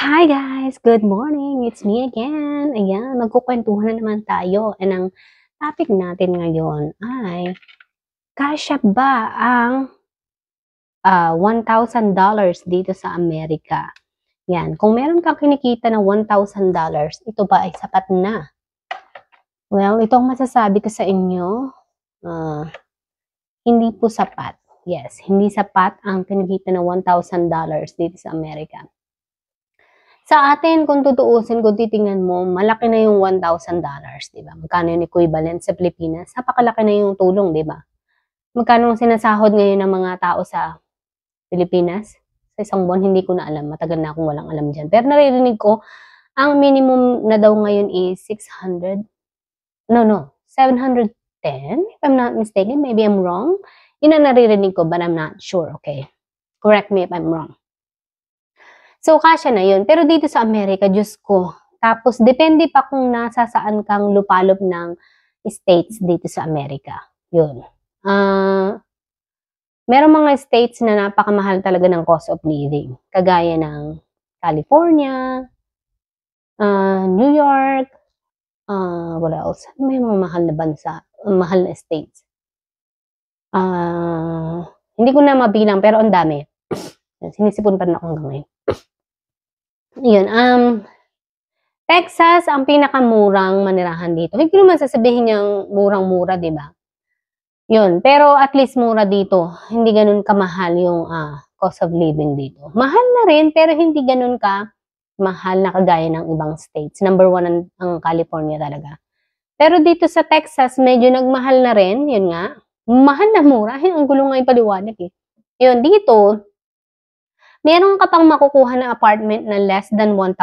Hi guys! Good morning! It's me again. Ayan, magkukwentuhan na naman tayo. And ang topic natin ngayon ay, kasya ba ang $1,000 dito sa Amerika? Yan, kung meron kang kinikita ng $1,000, ito ba ay sapat na? Well, ito ang masasabi ko sa inyo, hindi po sapat. Yes, hindi sapat ang kinikita ng $1,000 dito sa Amerika. Sa atin, kung tutuusin, kung titingnan mo, malaki na yung $1,000, di ba? Magkano yung equivalent sa Pilipinas? Napakalaki na yung tulong, di ba? Magkano ang sinasahod ngayon ng mga tao sa Pilipinas? Sa isang buwan, hindi ko na alam. Matagal na akong walang alam dyan. Pero naririnig ko, ang minimum na daw ngayon is 600. No, 710, if I'm not mistaken. Maybe I'm wrong. Yun ang naririnig ko, but I'm not sure, okay? Correct me if I'm wrong. So, kasya na yun. Pero dito sa Amerika, Diyos ko. Tapos, depende pa kung nasa saan kang lupalop ng states dito sa Amerika. Yun. Merong mga states na napakamahal talaga ng cost of living. Kagaya ng California, New York, what else? May mga mahal na bansa, mahal na states. Hindi ko na mabilang, pero ang dami. Sinisipon pa rin ako hanggang ngayon. Yun, Texas, ang pinakamurang manirahan dito. Hindi ko naman sasabihin niyang murang-mura, di ba? Yun, pero at least mura dito. Hindi ganun kamahal yung cost of living dito. Mahal na rin, pero hindi ganun ka mahal na kagaya ng ibang states. Number one ang California talaga. Pero dito sa Texas, medyo nagmahal na rin. Yun nga, mahal na mura. Ang gulong nga yung paliwanag eh. Yun, dito, meron ka pang makukuha na apartment na less than $1,000.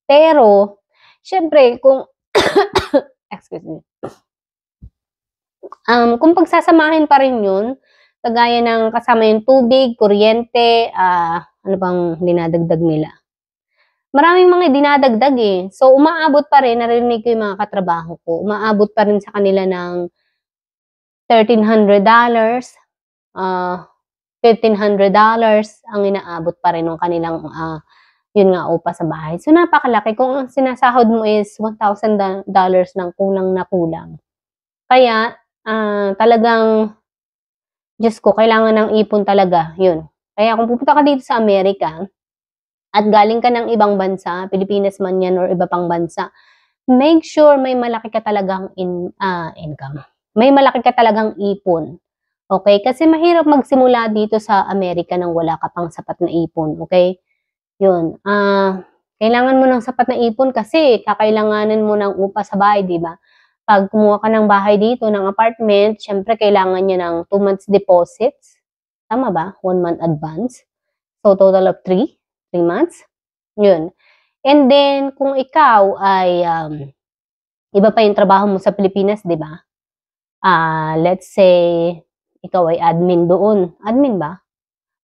Pero, syempre, kung, excuse me, kung pagsasamahin pa rin yun, kagaya ng kasama yung tubig, kuryente, ano bang dinadagdag nila? Maraming mga dinadagdag eh. So, umaabot pa rin, narinig ko yung mga katrabaho ko, umaabot pa rin sa kanila ng $1,300, $1,500 ang inaabot pa rin ng kanilang yun nga upa sa bahay. So napakalaki kung ang sinasahod mo is $1,000 ng kulang na kulang. Kaya talagang Diyos ko, kailangan ng ipon talaga. Yun. Kaya kung pupunta ka dito sa Amerika at galing ka ng ibang bansa, Pilipinas man yan or iba pang bansa, make sure may malaki ka talagang income. May malaki ka talagang ipon. Okay? Kasi mahirap magsimula dito sa Amerika nang wala ka pang sapat na ipon. Okay? Yun. Kailangan mo ng sapat na ipon kasi kakailanganin mo ng upa sa bahay, di ba? Pag kumuha ka ng bahay dito, ng apartment, syempre kailangan niya ng 2 months deposits. Tama ba? 1 month advance. So, total of 3 months. Yun. And then, kung ikaw ay iba pa yung trabaho mo sa Pilipinas, di ba? Let's say, ikaw ay admin doon. Admin ba?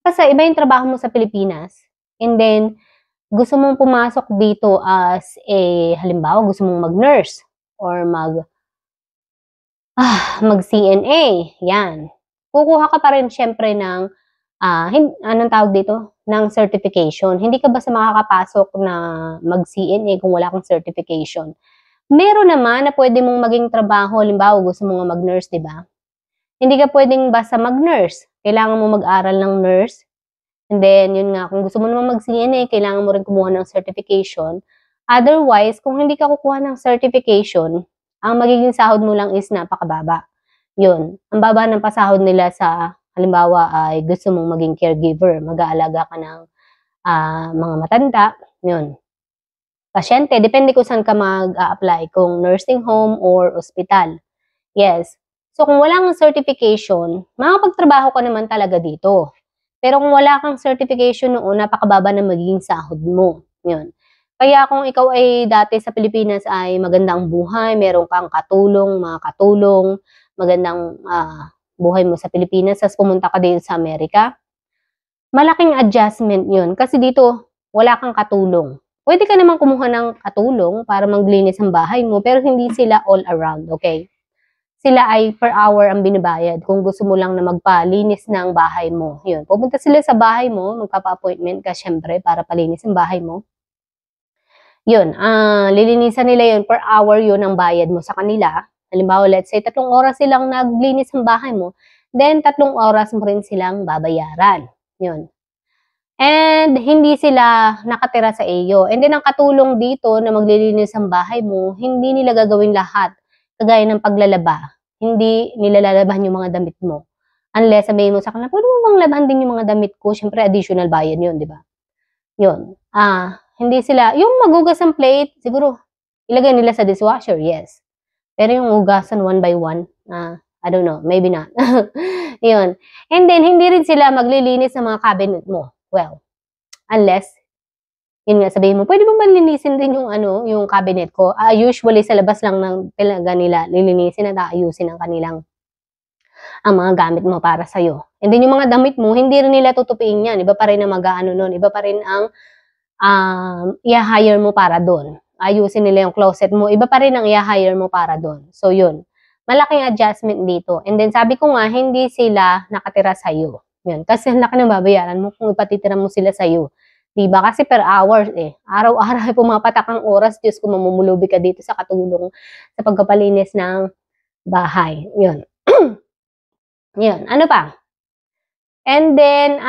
Kasi iba yung trabaho mo sa Pilipinas. And then, gusto mong pumasok dito as halimbawa, gusto mong mag-nurse or mag-CNA. Yan. Kukuha ka pa rin syempre ng, anong tawag dito? Ng certification. Hindi ka basta makakapasok na mag-CNA kung wala kang certification. Meron naman na pwede mong maging trabaho. Halimbawa, gusto mong mag-nurse, di ba? Hindi ka pwedeng basta mag-nurse. Kailangan mo mag-aral ng nurse. And then, yun nga, kung gusto mo naman mag-CNA, kailangan mo rin kumuha ng certification. Otherwise, kung hindi ka kukuha ng certification, ang magiging sahod mo lang is napakababa. Yun. Ang baba ng pasahod nila sa, halimbawa, ay gusto mong maging caregiver. Mag-aalaga ka ng mga matanda. Yun. Pasyente, depende kung saan ka mag-a-apply. Kung nursing home or hospital. Yes. So, kung wala kang certification, makapagtrabaho ka naman talaga dito. Pero kung wala kang certification noon, napakababa na magiging sahod mo. Yun. Kaya kung ikaw ay dati sa Pilipinas ay magandang buhay, meron kang katulong, mga katulong, magandang buhay mo sa Pilipinas, tapos pumunta ka dito sa Amerika, malaking adjustment yun. Kasi dito, wala kang katulong. Pwede ka naman kumuha ng katulong para maglinis ang bahay mo, pero hindi sila all around, okay? sila ay per hour ang binabayad kung gusto mo lang na magpalinis ng bahay mo. Yun, pupunta sila sa bahay mo, magpapa-appointment ka syempre para palinis ang bahay mo. Yun, lilinisan nila yun, per hour yun ang bayad mo sa kanila. Halimbawa, let's say, 3 oras silang naglinis ng bahay mo, then 3 oras mo rin silang babayaran. Yun. And hindi sila nakatira sa iyo. And then ang katulong dito na maglilinis ng bahay mo, hindi nila gagawin lahat. Kagaya ng paglalaba. Hindi nila lalabahan yung mga damit mo. Unless sabihin mo sa kanila, pwede mo bang labahan din yung mga damit ko? Siyempre, additional bayad yun, di ba? Yun. Hindi sila, yung magugas ng plate, siguro, ilagay nila sa dishwasher, yes. Pero yung ugasan one by one, I don't know, maybe not. Yun. And then, hindi rin sila maglilinis ng mga cabinet mo. Well, unless, yun nga, sabihin mo, pwede mo malinisin din yung, yung cabinet ko. Usually, sa labas lang ng talaga nila, lilinisin at aayusin ang kanilang ang mga gamit mo para sa'yo. And then, yung mga damit mo, hindi rin nila tutupiin yan. Iba pa rin ang mag-ano nun. Iba pa rin ang i-hire mo para doon. Ayusin nila yung closet mo. Iba pa rin ang i-hire mo para doon. So, yun. Malaking adjustment dito. And then, sabi ko nga, hindi sila nakatira sa'yo. Yun. Kasi ang laki ng babayaran mo kung ipatitira mo sila sa'yo. Diba? Kasi per hour eh. Araw-araw pumapatak ang oras. Diyos ko, mamumulubi ka dito sa katulong sa pagkapalinis ng bahay. Yun. Yun. Ano pa? And then,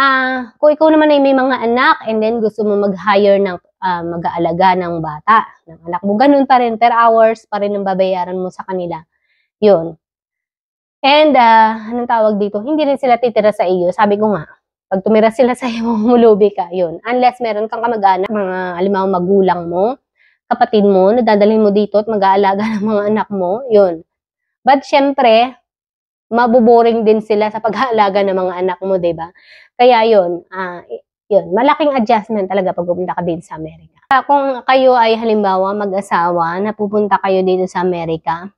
kung ikaw naman ay may mga anak and then gusto mo mag-hire ng mag-aalaga ng bata, ng anak mo, ganun pa rin, per hours pa rin ang babayaran mo sa kanila. Yun. And, anong tawag dito? Hindi rin sila titira sa iyo. Sabi ko nga, pag tumira sila sa iyo, mamulubi ka. Yun. Unless meron kang kamag-anak, mga alimang magulang mo, kapatid mo, nadadalhin mo dito at mag-aalaga ng mga anak mo. Yun. But, syempre, mabuboring din sila sa pag-aalaga ng mga anak mo, 'di ba? Kaya 'yun, malaking adjustment talaga pag pupunta ka dito sa Amerika. Kung kayo ay halimbawa mag-asawa na pupunta kayo dito sa Amerika,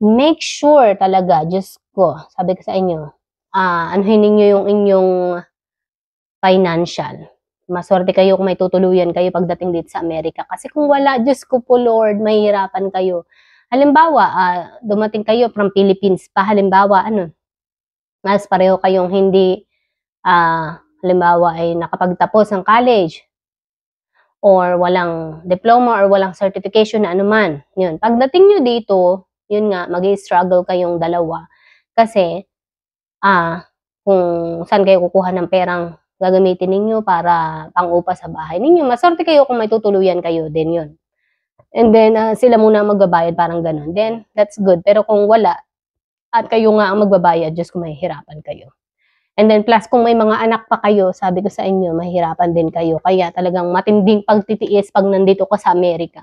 make sure talaga, Diyos ko, sabi ko sa inyo, anuhin ninyo yung inyong financial. Maswerte kayo kung may tutuluyan kayo pagdating dito sa Amerika. Kasi kung wala, Diyos ko po Lord, mahihirapan kayo. Halimbawa, dumating kayo from Philippines pa, halimbawa, mas pareho kayong hindi, halimbawa ay nakapagtapos ng college, or walang diploma, or walang certification na anuman. Yun. Pagdating nyo dito, yun nga, mag-i-struggle kayong dalawa. Kasi, kung saan kayo kukuha ng perang gagamitin ninyo para pang-upa sa bahay ninyo, maswerte kayo kung may tutuluyan kayo din yun. And then, sila muna magbabayad, parang ganun. Then, that's good. Pero kung wala, at kayo nga ang magbabayad, Diyos ko, mahihirapan kayo. And then, plus, kung may mga anak pa kayo, sabi ko sa inyo, mahihirapan din kayo. Kaya talagang matinding pagtitiis pag nandito ka sa Amerika.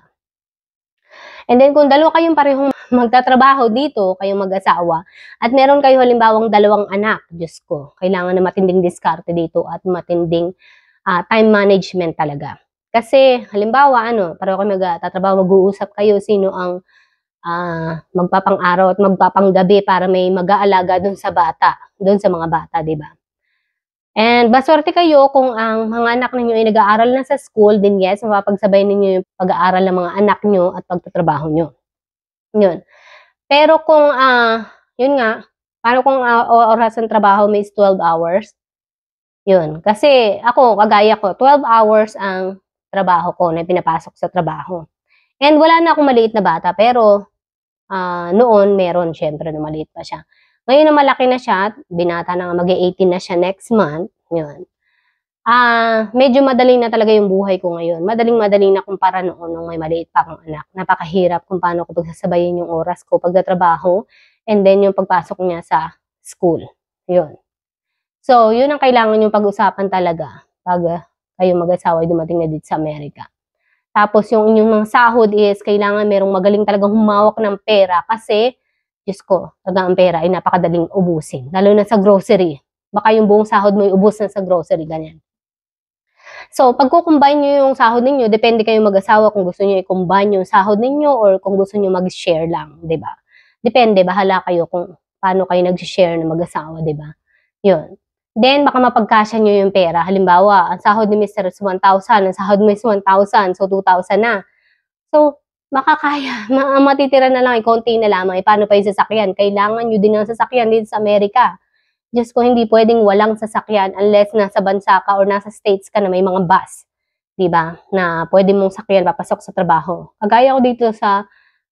And then, kung dalawa kayong parehong magtatrabaho dito, kayong mag-asawa, at meron kayo halimbawang 2 anak, Diyos ko, kailangan na matinding diskarte dito at matinding time management talaga. Kasi, halimbawa, pareho kayo magtatrabaho, mag-uusap kayo, sino ang magpapang-araw at magpapang-gabi para may mag-aalaga dun sa mga bata, diba? And, baswerte kayo kung ang mga anak ninyo ay nag-aaral na sa school, din yes, mapapagsabay ninyo yung pag-aaral ng mga anak nyo at pagtatrabaho nyo. Yun. Pero kung, yun nga, paano kung oras ng trabaho may 12 hours? Yun. Kasi, ako, kagaya ko, 12 hours ang trabaho ko na pinapasok sa trabaho. And wala na akong maliit na bata, pero noon meron, syempre na maliit pa siya. Ngayon na malaki na siya, binata na mag-18 na siya next month, yun. Medyo madali na talaga yung buhay ko ngayon. Madaling-madali na kumpara noon nung may maliit pa akong anak. Napakahirap kung paano ko pagsasabayin yung oras ko pagtatrabaho and then yung pagpasok niya sa school. Yun. So, yun ang kailangan yung pag-usapan talaga pag kayo mag-asawa ay dumating na dito sa Amerika. Tapos yung inyong mga sahod is kailangan merong magaling talagang humawak ng pera kasi, Diyos ko, talaga ang pera ay napakadaling ubusin. Lalo na sa grocery. Baka yung buong sahod mo ubus na sa grocery, ganyan. So, pag kukumbine nyo yung sahod ninyo, depende kayo mag-asawa kung gusto nyo i-combine yung sahod ninyo or kung gusto nyo mag-share lang, di ba? Depende, bahala kayo kung paano kayo nag-share na mag-asawa, di ba? Yun. Then, baka mapagkasya nyo yung pera. Halimbawa, ang sahod ni Mr. is 1,000, ang sahod mo is 1,000, so 2,000 na. So, makakaya, matitira na lang, konti na lamang, paano pa yung sasakyan? Kailangan nyo din ng sasakyan dito sa Amerika. Diyos ko, hindi pwedeng walang sasakyan unless nasa bansa ka or nasa states ka na may mga bus, di ba? Na pwede mong sakyan papasok sa trabaho. Kagaya ko dito sa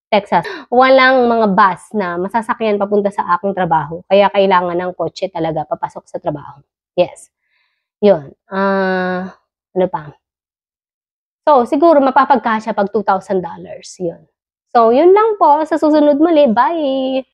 Texas, walang mga bus na masasakyan papunta sa aking trabaho. Kaya kailangan ng kotse talaga papasok sa trabaho. Yes. Yun. Ano pa? So, siguro mapapagkasya pag $2,000. Yun. So, yun lang po. Sa susunod muli. Bye!